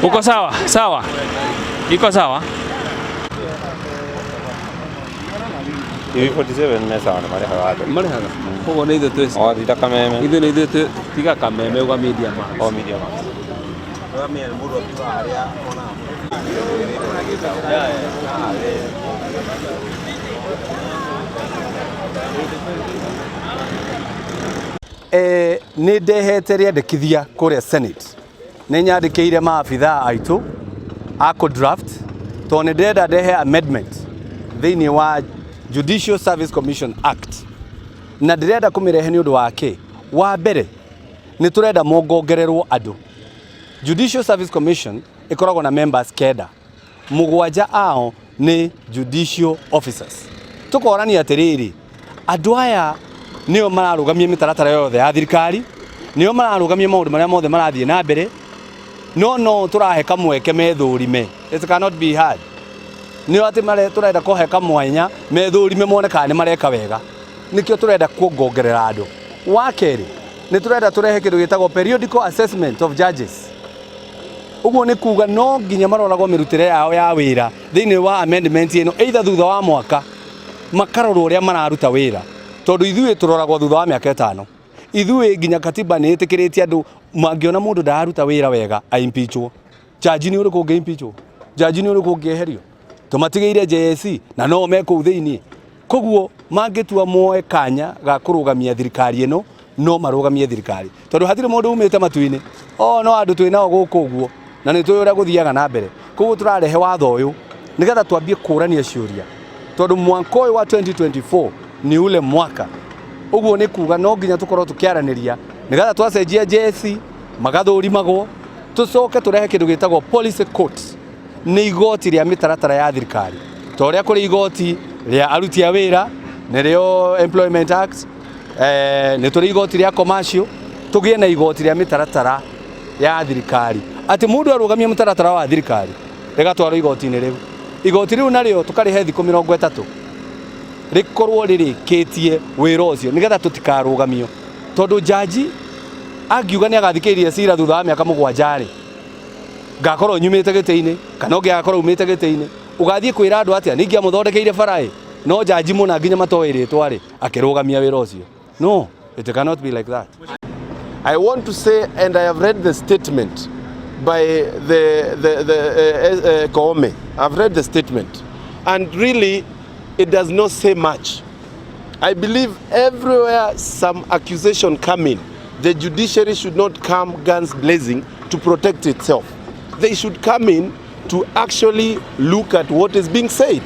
Uko sawa? Sawa. Iko sawa? Hivi 47 mesa na mari haga. Mari haga. Kogo ne ithu twese. O thita kameme. Ithu ne ithu tiga kameme uga media ma. O media ma. Wa me muru tu aria ona. Nĩ ndehete rĩendekithia kũrĩa Senate nĩ nyandĩkĩire maabithaa aitũ a draft tondũ nĩ ndĩrenda ndehe amendment thĩinĩ wa Judicial Service Commission Act na ndĩrenda kũmĩrehe nĩ ũndũ wake wa mbere nĩ tũrenda mongongererwo andũ. Judicial Service Commission ĩkoragwo na members kenda, mũgwanja ao nĩ judicial officers. Tũkorania atĩrĩrĩ, andũ aya nĩo mararũgamia mĩtaratara yothe ya thirikari, nĩo mararũgamia maũndũ marĩa mothe marathiĩ na mbere, no tũrahe kamweke methũrime. It cannot be hard. Nĩo atĩ tũrenda kũhe kamwanya methũrime mone kana nĩ mareka wega, nĩkĩo tũrenda kuongongerera andũ. Wa kerĩ nĩ tũrenda tũrehe kĩndũ gĩtagwo periodical assessment of judges. Ũguo nĩ kuga no nginya maroragwo mĩrutĩre yao ya wĩra thĩinĩ wa amendment ĩno, either thutha wa mwaka makarorwo ũrĩa mararuta wĩra, tondũ ithuĩ tũroragwo thutha wa mĩaka 5. Ithuĩ nginya katiba nĩ ĩtĩkĩrĩtie andũ mangĩona mũndũ ndaruta wĩra wega impeachwo. Jaji nĩ ũrĩkũ ũngĩ impeachwo? Jaji nĩ ũrĩkũ ũngĩeherio? Tũmatigĩire JSC na no me kũu thĩinĩ. Koguo mangĩtua moe kanya ga kũrũgamia thirikari ĩno no marũgamie thirikari, tondũ hatirĩ mũndũ umĩte matu-inĩ. No andũ twĩnao gũkũ ũguo na nĩ tũĩ ũrĩa gũthiaga na mbere. Koguo tũrarehe watho ũyũ nĩgetha twambie kũrania ciũria, tondũ mwaka ũyũ wa 2024 ni ule mwaka. Ũguo nĩ kuga no nginya tũkorwo tũkĩaranĩria nĩgetha twacenjia JSC magathũrimagwo, tũcoke tũrehe kĩndũ gĩtagwo policy courts. Nĩ igoti rĩa mĩtaratara ya thirikari, ta ũrĩa kũrĩ igoti rĩa aruti a wĩra nĩrĩo Employment Act, nĩ tũrĩ igoti rĩa commercial, tũgĩe na igoti rĩa mĩtaratara ya thirikari. Atĩ mũndũ arũgamia mũtaratara wa thirikari rĩgatwarwo igoti-inĩ rĩu. Igoti rĩu narĩo tũkarĩhe thikũ 30 rĩkorwo rĩrĩkĩtie wĩra ũcio nĩgetha tũtikarũgamio, tondũ jaji angiuga nĩ agathikĩrĩria cira thutha wa mĩaka 7 ngakorwo nyumĩte gĩtĩ-inĩ kana ũngĩ agakorwo umĩte gĩtĩ-inĩ, ũgathiĩ kwĩra andũ atĩa ningĩ amũthondekeire bara no jaji mũna nginya matoĩ rĩtwa akĩrũgamia wĩra ũcio. No, it cannot be like that. I want to say, and I have read the statement by the Koome. I've read the statement, and really, it does not say much. I believe everywhere some accusation come in, the judiciary should not come guns blazing to protect itself. They should come in to actually look at what is being said.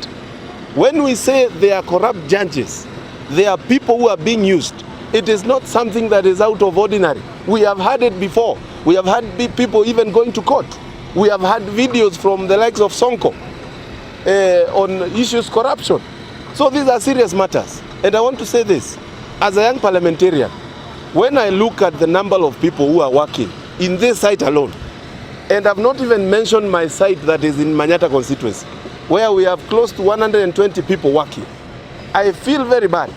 When we say they are corrupt judges, they are people who are being used. It is not something that is out of ordinary. We have had it before. We have had people even going to court. We have had videos from the likes of Sonko on issues corruption. So these are serious matters. And I want to say this, as a young parliamentarian, when I look at the number of people who are working in this site alone, and I've not even mentioned my site that is in Manyata constituency, where we have close to 120 people working, I feel very bad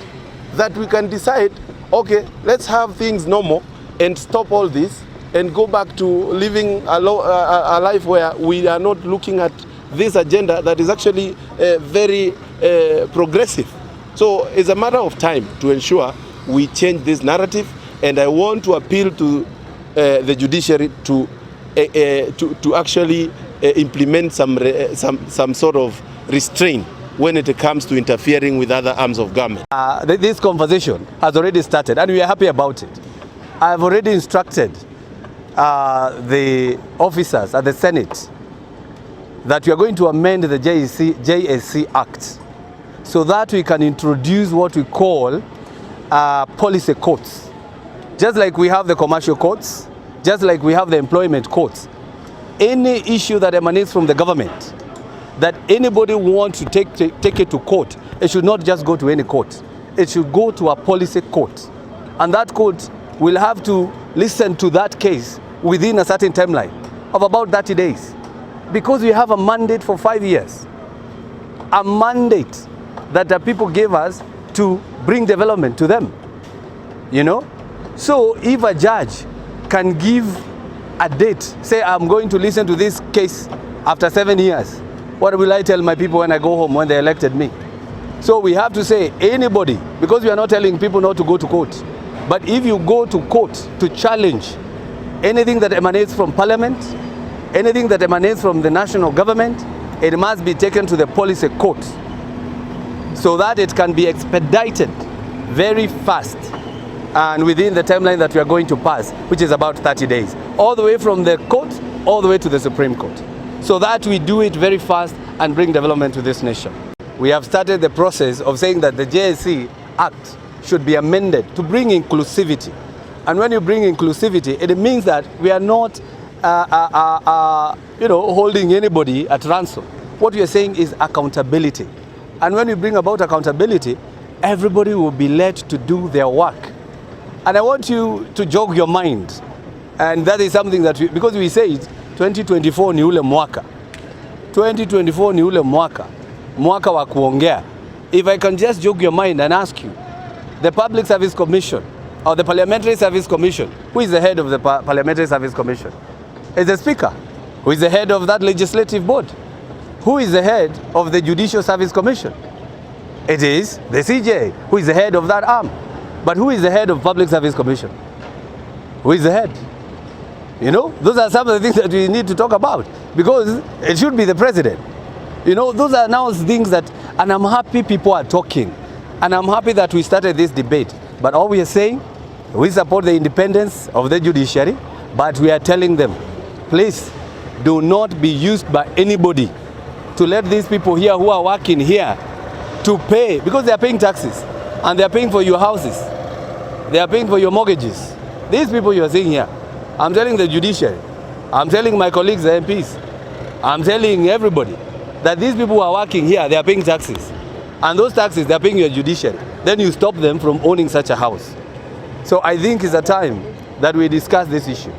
that we can decide, okay, let's have things normal and stop all this and go back to living a life where we are not looking at this agenda that is actually very progressive. So it's a matter of time to ensure we change this narrative, and I want to appeal to the judiciary to actually implement some sort of restraint when it comes to interfering with other arms of government. This conversation has already started and we are happy about it. I have already instructed the officers at the Senate that we are going to amend the JSC Act so that we can introduce what we call policy courts. Just like we have the commercial courts, just like we have the employment courts. Any issue that emanates from the government, that anybody wants to take it to court, it should not just go to any court. It should go to a policy court. And that court will have to listen to that case within a certain timeline. of about 30 days because we have a mandate for 5 years. A mandate that the people gave us to bring development to them. You know? So if a judge can give a date, say I'm going to listen to this case after 7 years, what will I tell my people when I go home when they elected me? So we have to say anybody, because we are not telling people not to go to court, but if you go to court to challenge anything that emanates from parliament, anything that emanates from the national government, it must be taken to the policy court so that it can be expedited very fast and within the timeline that we are going to pass, which is about 30 days, all the way from the court, all the way to the Supreme Court, so that we do it very fast and bring development to this nation. We have started the process of saying that the JSC Act should be amended to bring inclusivity. And when you bring inclusivity, it means that we are not holding anybody at ransom. What we are saying is accountability. And when we bring about accountability, everybody will be led to do their work. And I want you to jog your mind. And that is something that because we say it, 2024 ni ule mwaka. 2024 ni ule mwaka. Mwaka wa kuongea. If I can just jog your mind and ask you, the Public Service Commission or the Parliamentary Service Commission, who is the head of the Parliamentary Service Commission? Is the Speaker. Who is the head of that legislative board? Who is the head of the Judicial Service Commission? It is the CJ, who is the head of that arm. But who is the head of Public Service Commission? Who is the head? You know, those are some of the things that we need to talk about because it should be the president. You know, those are now things that, and I'm happy people are talking. And I'm happy that we started this debate. But all we are saying, we support the independence of the judiciary, but we are telling them, please do not be used by anybody to let these people here who are working here to pay, because they are paying taxes and they are paying for your houses. They are paying for your mortgages. These people you are seeing here, I'm telling the judiciary, I'm telling my colleagues, the MPs, I'm telling everybody that these people who are working here, they are paying taxes. And those taxes, they are paying your judiciary. Then you stop them from owning such a house. So I think it's a time that we discuss this issue.